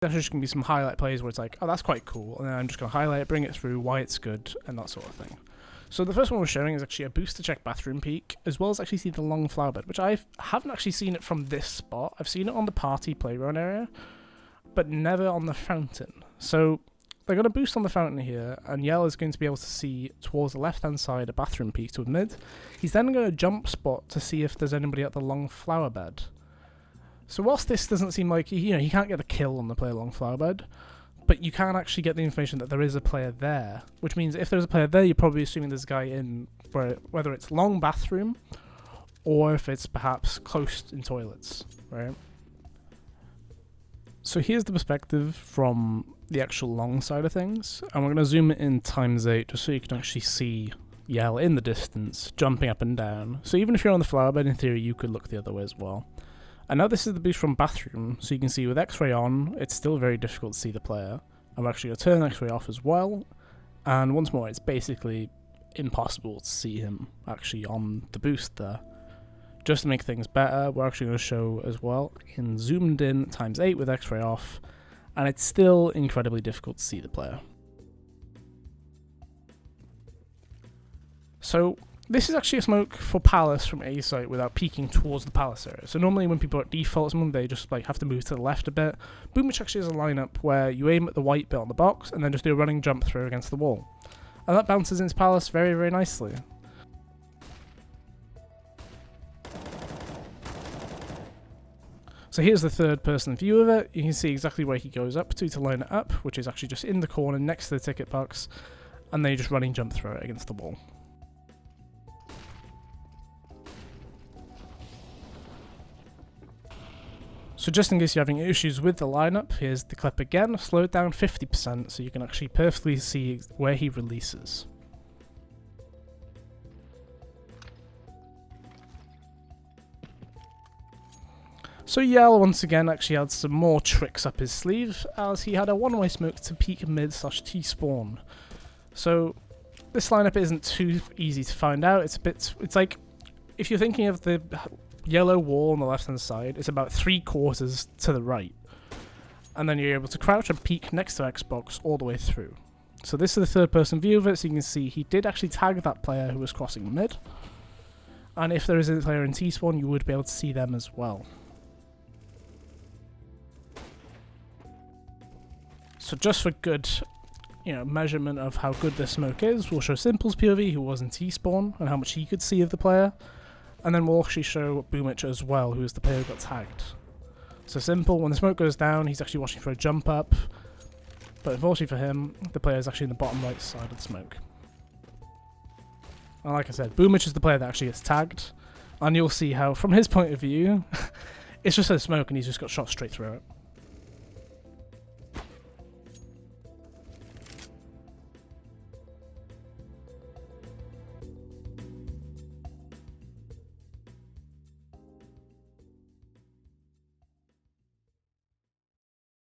There's just going to be some highlight plays where it's like, oh, that's quite cool, and then I'm just going to highlight it, bring it through, why it's good, and that sort of thing. So the first one we're showing is actually a boost to check bathroom peek, as well as actually see the long flower bed, which I haven't actually seen it from this spot. I've seen it on the party playground area, but never on the fountain. So they're going to boost on the fountain here, and Yell is going to be able to see towards the left-hand side a bathroom peek to mid. He's then going to jump spot to see if there's anybody at the long flower bed. So whilst this doesn't seem like, he can't get the kill on the player long flower bed, but you can actually get the information that there is a player there, which means if there's a player there, you're probably assuming there's a guy in, whether it's long bathroom, or if it's perhaps close in toilets, right? So here's the perspective from the actual long side of things, and we're going to zoom it in ×8 just so you can actually see Yell in the distance, jumping up and down. So even if you're on the flower bed, in theory, you could look the other way as well. And now this is the boost from bathroom, so you can see with X-ray on, it's still very difficult to see the player. I'm actually going to turn X-ray off as well, and once more, it's basically impossible to see him actually on the boost there. Just to make things better, we're actually going to show as well in zoomed in ×8 with X-ray off, and it's still incredibly difficult to see the player. So this is actually a smoke for Palace from A site without peeking towards the Palace area. So normally when people are at default summon, they just have to move to the left a bit. Boomwitch actually has a lineup where you aim at the white bit on the box and then just do a running jump through against the wall. And that bounces into Palace very, very nicely. So here's the third person view of it. You can see exactly where he goes up to line it up, which is actually just in the corner next to the ticket box. And then you just running jump through it against the wall. So just in case you're having issues with the lineup, here's the clip again, slow it down 50% so you can actually perfectly see where he releases. So Yell once again actually had some more tricks up his sleeve, as he had a one-way smoke to peek mid / T-spawn. So this lineup isn't too easy to find out. It's like, if you're thinking of the yellow wall on the left hand side, it's about 3/4 to the right, and then you're able to crouch and peek next to Xbox all the way through. So this is the third person view of it, so you can see he did actually tag that player who was crossing mid, and if there is a player in T-spawn, you would be able to see them as well. So just for good measurement of how good this smoke is, we'll show Simple's POV, who was in T-spawn, and how much he could see of the player. And then we'll actually show Boomwitch as well, who is the player who got tagged. So Simple, when the smoke goes down, he's actually watching for a jump up. But unfortunately for him, the player is actually in the bottom right side of the smoke. And like I said, Boomwitch is the player that actually gets tagged. And you'll see how, from his point of view, it's just a smoke and he's just got shot straight through it.